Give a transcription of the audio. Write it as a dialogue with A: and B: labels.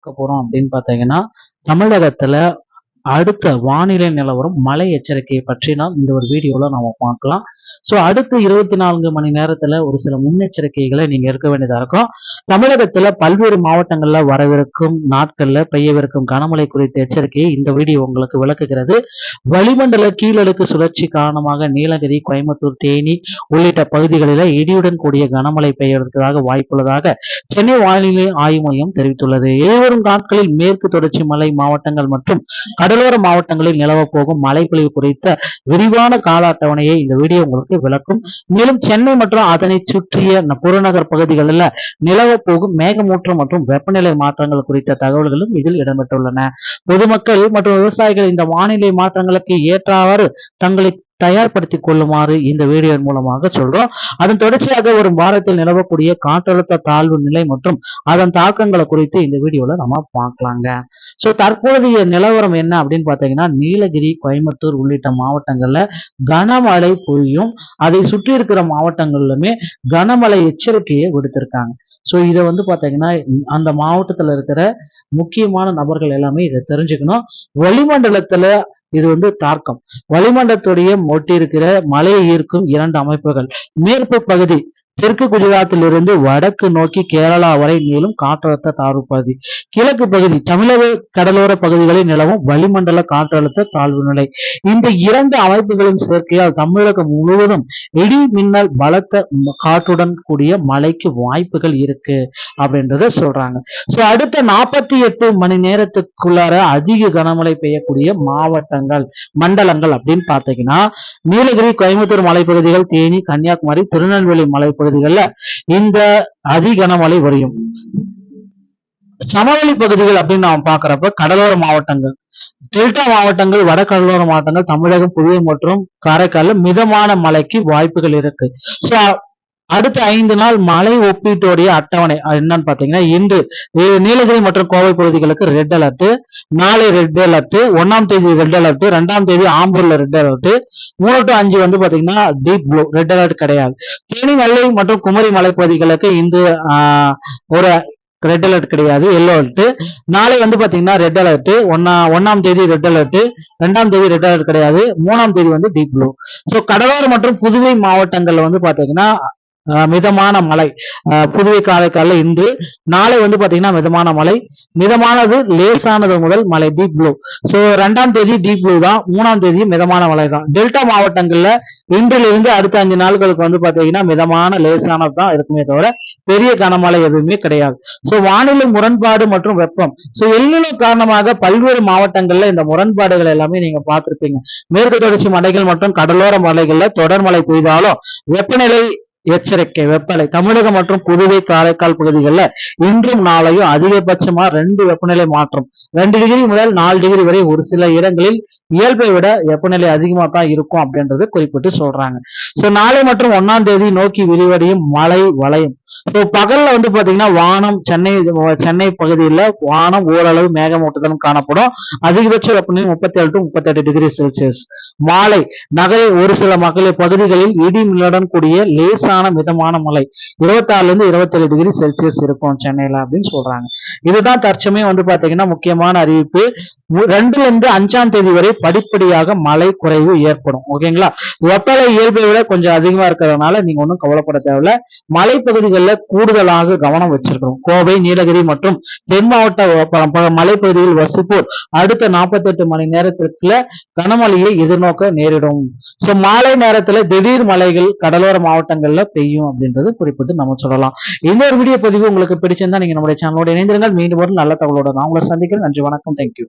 A: பார்க்க போறோம் அப்படின்னு பார்த்தீங்கன்னா, தமிழகத்துல அடுத்த வானிலை நிலவரம், மழை எச்சரிக்கையை பற்றி நாம் இந்த ஒரு வீடியோல நாம பார்க்கலாம். அடுத்த 24 மணி நேரத்துல ஒரு சில முன்னெச்சரிக்கைகளை நீங்க இருக்க வேண்டியதா இருக்கும். தமிழகத்துல பல்வேறு மாவட்டங்கள்ல வரவிருக்கும் நாட்கள்ல பெய்யவிருக்கும் கனமழை குறித்த எச்சரிக்கையை இந்த வீடியோ உங்களுக்கு விளக்குகிறது. வளிமண்டல கீழடுக்கு சுழற்சி காரணமாக நீலகிரி, கோயம்புத்தூர், தேனி உள்ளிட்ட பகுதிகளில இடியுடன் கூடிய கனமழை பெய்யறதுக்காக வாய்ப்புள்ளதாக சென்னை வானிலை ஆய்வு மையம் தெரிவித்துள்ளது. எதிர்வரும் நாட்களில் மேற்கு தொடர்ச்சி மலை மாவட்டங்கள் மற்றும் கடலோர மாவட்டங்களில் நிலவ போகும் மழைப்பொழிவு குறித்த விரிவான கால அட்டவணையை இந்த வீடியோ உங்களுக்கு விளக்கும். மேலும் சென்னை மற்றும் அதனை சுற்றிய புறநகர் பகுதிகளில் நிலவ போகும் மேகமூற்றம் மற்றும் வெப்பநிலை மாற்றங்கள் குறித்த தகவல்களும் இதில் இடம்பெற்றுள்ளன. பொதுமக்கள் மற்றும் விவசாயிகள் இந்த வானிலை மாற்றங்களுக்கு ஏற்றவாறு தங்களை தயார்படுத்திக் கொள்ளுமாறு இந்த வீடியோ மூலமாக சொல்றோம். அதன் தொடர்ச்சியாக ஒரு வாரத்தில் நிலவக்கூடிய காற்றழுத்த தாழ்வு நிலை மற்றும் அதன் தாக்கங்களை குறித்து இந்த வீடியோல நம்ம பார்க்கலாங்க. தற்போதைய நிலவரம் என்ன அப்படின்னு பாத்தீங்கன்னா, நீலகிரி, கோயம்புத்தூர் உள்ளிட்ட மாவட்டங்கள்ல கனமழை பொழியும். அதை சுற்றி இருக்கிற மாவட்டங்கள்லுமே கனமழை எச்சரிக்கையை விடுத்திருக்காங்க. இதை பாத்தீங்கன்னா அந்த மாவட்டத்துல இருக்கிற முக்கியமான நபர்கள் எல்லாமே இதை தெரிஞ்சுக்கணும். வளிமண்டலத்துல இது தாக்கம், வளிமண்டலத்துடைய ஒட்டி இருக்கிற மலையை ஈர்க்கும் 2 அமைப்புகள். மேற்கு பகுதி தெற்கு குஜராத்தில் இருந்து வடக்கு நோக்கி கேரளா வரை நீளும் காற்றழுத்த தாழ்வு பகுதி. கிழக்கு பகுதி தமிழக கடலோர பகுதிகளில் நிலவும் வளிமண்டல காற்றழுத்த தாழ்வு நிலை. இந்த 2 அமைப்புகளின் சேர்க்கையால் தமிழகம் முழுவதும் இடி மின்னல் பலத்த காற்றுடன் கூடிய மழைக்கு வாய்ப்புகள் இருக்கு அப்படின்றத சொல்றாங்க. அடுத்த 48 மணி நேரத்துக்குள்ளார அதிக கனமழை பெய்யக்கூடிய மாவட்டங்கள், மண்டலங்கள் அப்படின்னு பாத்தீங்கன்னா, நீலகிரி, கோயம்புத்தூர் மலைப்பகுதிகள், தேனி, கன்னியாகுமரி, திருநெல்வேலி மலைப்பகுதிகள்ல இந்த அதி கனமழை வரையும். சமவெளி பகுதிகள் அப்படின்னு நாம பாக்குறப்ப கடலோர மாவட்டங்கள், டெல்டா மாவட்டங்கள், வட கடலோர மாவட்டங்கள், தமிழகம், புதுவை மற்றும் காரைக்கால் மிதமான மழைக்கு வாய்ப்புகள் இருக்கு. அடுத்த 5 நாள் மழை ஒப்பீட்டுடைய அட்டவணை என்னன்னு பாத்தீங்கன்னா, இன்று நீலகிரி மற்றும் கோவை பகுதிகளுக்கு ரெட் அலர்ட், நாளை ரெட் அலர்ட், 1ஆம் தேதி ரெட் அலர்ட், 2ஆம் தேதி ஆம்பூர்ல ரெட் அலர்ட், 3 to 5 பாத்தீங்கன்னா டீப் ப்ளூ, ரெட் அலர்ட் கிடையாது. தேனி, நெல்லை மற்றும் குமரி மலைப்பகுதிகளுக்கு இந்த ஒரு ரெட் அலர்ட் கிடையாது, எல்லோ அலர்ட். நாளை பாத்தீங்கன்னா ரெட் அலர்ட், 1ஆம் தேதி ரெட் அலர்ட், 2ஆம் தேதி ரெட் அலர்ட் கிடையாது, 3ஆம் தேதி டீப் ப்ளூ. கடலோர மற்றும் புதுவை மாவட்டங்கள்ல பாத்தீங்கன்னா மிதமான மழை. புதுவை, காரைக்கால இன்று, நாளை பாத்தீங்கன்னா மிதமான மழை, மிதமானது லேசானது முதல் மழை, டீப் ப்ளூ. 2ஆம் தேதி டீப் ப்ளூ தான், 3ஆம் தேதி மிதமான மழை தான். டெல்டா மாவட்டங்கள்ல இன்றிலிருந்து அடுத்த 5 நாட்களுக்கு பாத்தீங்கன்னா மிதமான லேசானது தான் இருக்குமே தவிர பெரிய கனமழை எதுவுமே கிடையாது. வானிலை முரண்பாடு மற்றும் வெப்பம். எல்நிலை காரணமாக பல்வேறு மாவட்டங்கள்ல இந்த முரண்பாடுகள் எல்லாமே நீங்க பார்த்திருப்பீங்க. மேற்கு தொடர்ச்சி மலைகள் மற்றும் கடலோர மலைகள்ல தொடர் மழை பெய்தாலும் வெப்பநிலை எச்சரிக்கை, வெப்பநிலை தமிழகம் மற்றும் புதுவை, காரைக்கால் பகுதிகளில் இன்றும் நாளையும் அதிகபட்சமா 2 வெப்பநிலை மாற்றம், 2 டிகிரி முதல் 4 டிகிரி வரை ஒரு சில இடங்களில் இயல்பை விட வெப்பநிலை அதிகமா தான் இருக்கும் அப்படின்றது குறிப்பிட்டு சொல்றாங்க. நாளை மற்றும் 1ஆம் தேதி நோக்கி விரிவடையும் மழை வளையும். பகல்ல பாத்தீங்கன்னா வானம், சென்னை பகுதியில் வானம் ஓரளவு மேகமூட்டத்துடன் காணப்படும். அதிகபட்ச வெப்பநிலை 37 to 38 டிகிரி செல்சியஸ். மாலை நகரில் ஒரு சில பகுதிகளில் இடி மின்னலுடன் கூடிய லேசான மிதமான மழை 26 to 27 டிகிரி செல்சியஸ் இருக்கும் சென்னையில அப்படின்னு சொல்றாங்க. இதுதான் தற்சமயம் பாத்தீங்கன்னா முக்கியமான அறிவிப்பு. 2 to 5ஆம் தேதி வரை படிப்படியாக மழை குறைவு ஏற்படும். ஓகேங்களா? வெப்பநிலை இயல்பை விட கொஞ்சம் அதிகமா இருக்கிறதுனால நீங்க ஒன்றும் கவலைப்பட தேவையில்ல. மலை பகுதிகளில் கூடுதலாக கவனம் வச்சிருக்கிறோம். கோவை, நீலகிரி மற்றும் தென் மாவட்ட மலைப்பகுதியில் வசிப்போர் அடுத்த 48 மணி நேரத்திற்குள்ள கனமழையை எதிர்நோக்க நேரிடும். மாலை நேரத்துல திடீர் மழைகள் கடலோர மாவட்டங்கள்ல பெய்யும் அப்படின்றது குறிப்பிட்டு நம்ம சொல்லலாம். இந்த ஒரு வீடியோ பதிவு உங்களுக்கு பிடிச்சிருந்தா நீங்க நம்முடைய சேனலோட இணைந்திருங்கள். மீண்டும் ஒரு நல்ல தகவலோட நான் உங்களை சந்திக்கிறேன். நன்றி, வணக்கம், தேங்க்யூ.